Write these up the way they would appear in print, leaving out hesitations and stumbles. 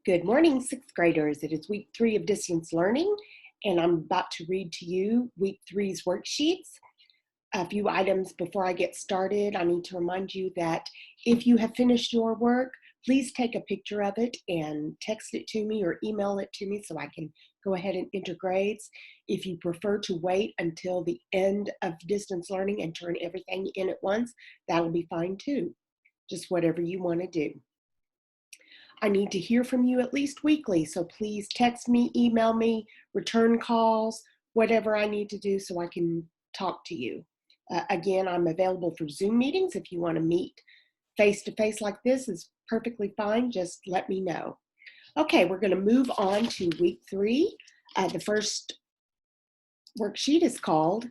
Good morning, sixth graders. It is week 3 of distance learning, and I'm about to read to you week 3's worksheets. A few items before I get started. I need to remind you that if you have finished your work, please take a picture of it and text it to me or email it to me so I can go ahead and enter grades. If you prefer to wait until the end of distance learning and turn everything in at once, that'll be fine too. Just whatever you want to do. I need to hear from you at least weekly, so please text me, email me, return calls, whatever I need to do so I can talk to you. Again, I'm available for Zoom meetings. If you want to meet face-to-face like this is perfectly fine. Just let me know. Okay, we're going to move on to week 3. The first worksheet is called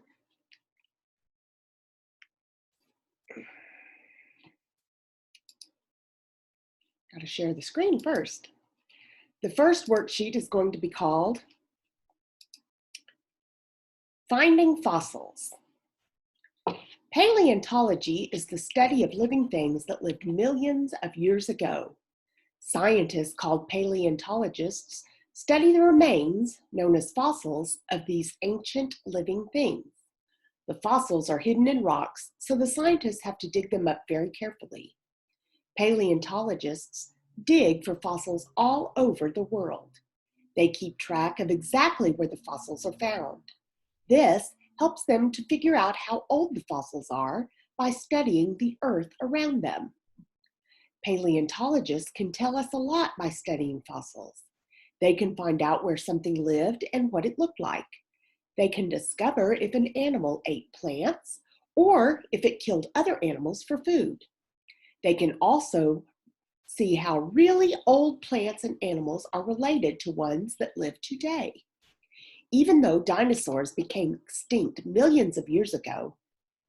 Got to share the screen first. The first worksheet is going to be called Finding Fossils. Paleontology is the study of living things that lived millions of years ago. Scientists called paleontologists study the remains, known as fossils, of these ancient living things. The fossils are hidden in rocks, so the scientists have to dig them up very carefully. Paleontologists dig for fossils all over the world. They keep track of exactly where the fossils are found. This helps them to figure out how old the fossils are by studying the earth around them. Paleontologists can tell us a lot by studying fossils. They can find out where something lived and what it looked like. They can discover if an animal ate plants or if it killed other animals for food. They can also see how really old plants and animals are related to ones that live today. Even though dinosaurs became extinct millions of years ago,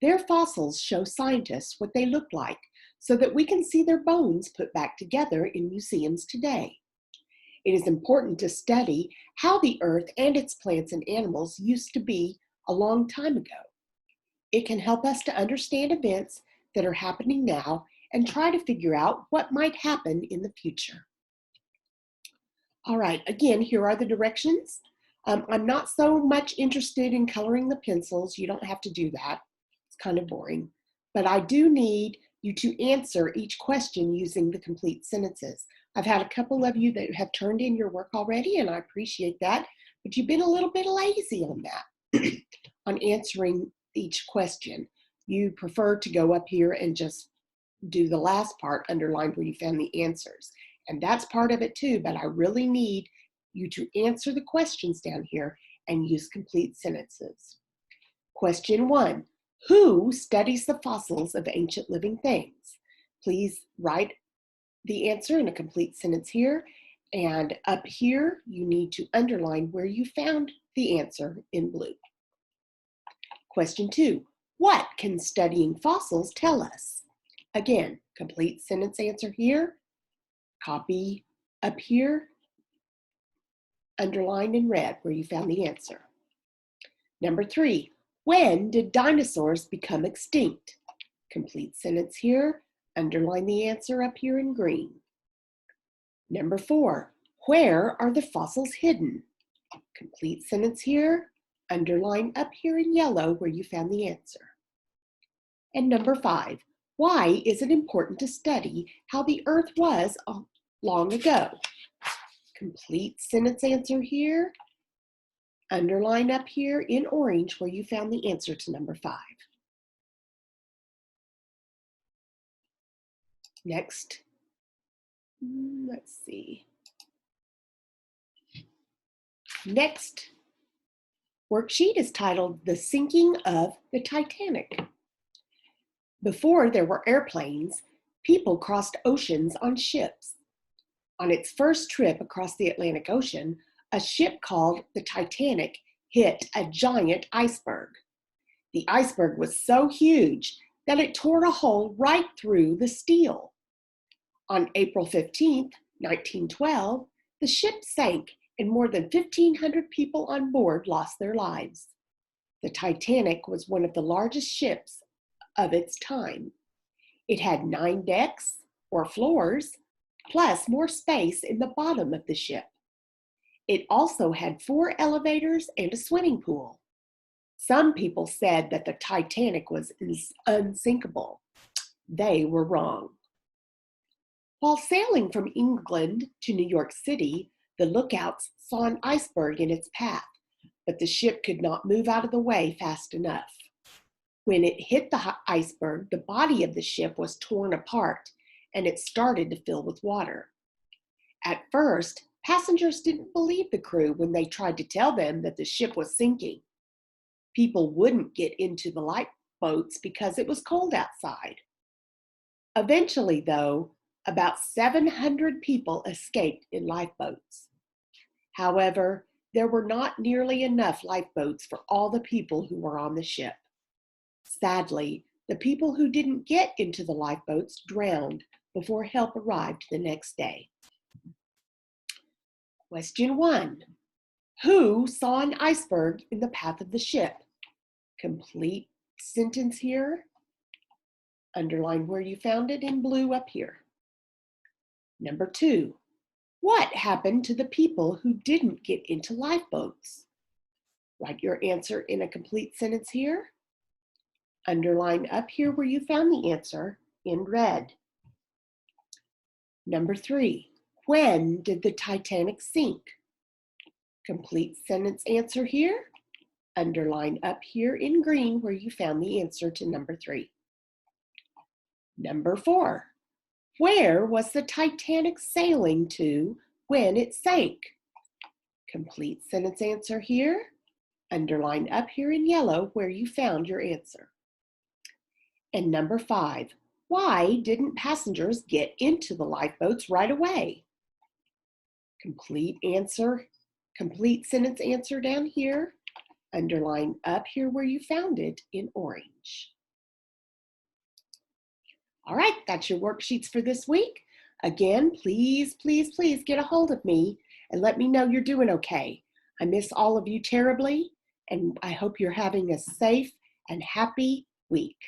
their fossils show scientists what they looked like so that we can see their bones put back together in museums today. It is important to study how the earth and its plants and animals used to be a long time ago. It can help us to understand events that are happening now and try to figure out what might happen in the future. All right, again, here are the directions. I'm not so much interested in coloring the pencils. You don't have to do that. It's kind of boring. But I do need you to answer each question using the complete sentences. I've had a couple of you that have turned in your work already, and I appreciate that, but you've been a little bit lazy on that, on answering each question. You prefer to go up here and just do the last part, underlined where you found the answers. And that's part of it too, but I really need you to answer the questions down here and use complete sentences. Question 1, who studies the fossils of ancient living things? Please write the answer in a complete sentence here, and up here you need to underline where you found the answer in blue. Question 2, what can studying fossils tell us? Again, complete sentence answer here, copy up here, underlined in red where you found the answer. Number 3, when did dinosaurs become extinct? Complete sentence here, underline the answer up here in green. Number 4, where are the fossils hidden? Complete sentence here, underline up here in yellow where you found the answer. And number 5, why is it important to study how the earth was long ago? Complete sentence answer here, underline up here in orange where you found the answer to number 5. Next, let's see. Next worksheet is titled The Sinking of the Titanic. Before there were airplanes, people crossed oceans on ships. On its first trip across the Atlantic Ocean, a ship called the Titanic hit a giant iceberg. The iceberg was so huge that it tore a hole right through the steel. On April 15, 1912, the ship sank and more than 1,500 people on board lost their lives. The Titanic was one of the largest ships of its time. It had 9 decks, or floors, plus more space in the bottom of the ship. It also had 4 elevators and a swimming pool. Some people said that the Titanic was unsinkable. They were wrong. While sailing from England to New York City, the lookouts saw an iceberg in its path, but the ship could not move out of the way fast enough. When it hit the iceberg, the body of the ship was torn apart, and it started to fill with water. At first, passengers didn't believe the crew when they tried to tell them that the ship was sinking. People wouldn't get into the lifeboats because it was cold outside. Eventually, though, about 700 people escaped in lifeboats. However, there were not nearly enough lifeboats for all the people who were on the ship. Sadly, the people who didn't get into the lifeboats drowned before help arrived the next day. Question 1. Who saw an iceberg in the path of the ship? Complete sentence here. Underline where you found it in blue up here. Number 2. What happened to the people who didn't get into lifeboats? Write your answer in a complete sentence here. Underline up here where you found the answer in red. Number 3. When did the Titanic sink? Complete sentence answer here. Underline up here in green where you found the answer to number 3. Number 4. Where was the Titanic sailing to when it sank? Complete sentence answer here. Underline up here in yellow where you found your answer. And number 5. Why didn't passengers get into the lifeboats right away? Complete sentence answer down here. Underline up here where you found it in orange. All right, that's your worksheets for this week. Again, please, please, please get a hold of me and let me know you're doing okay. I miss all of you terribly, and I hope you're having a safe and happy week.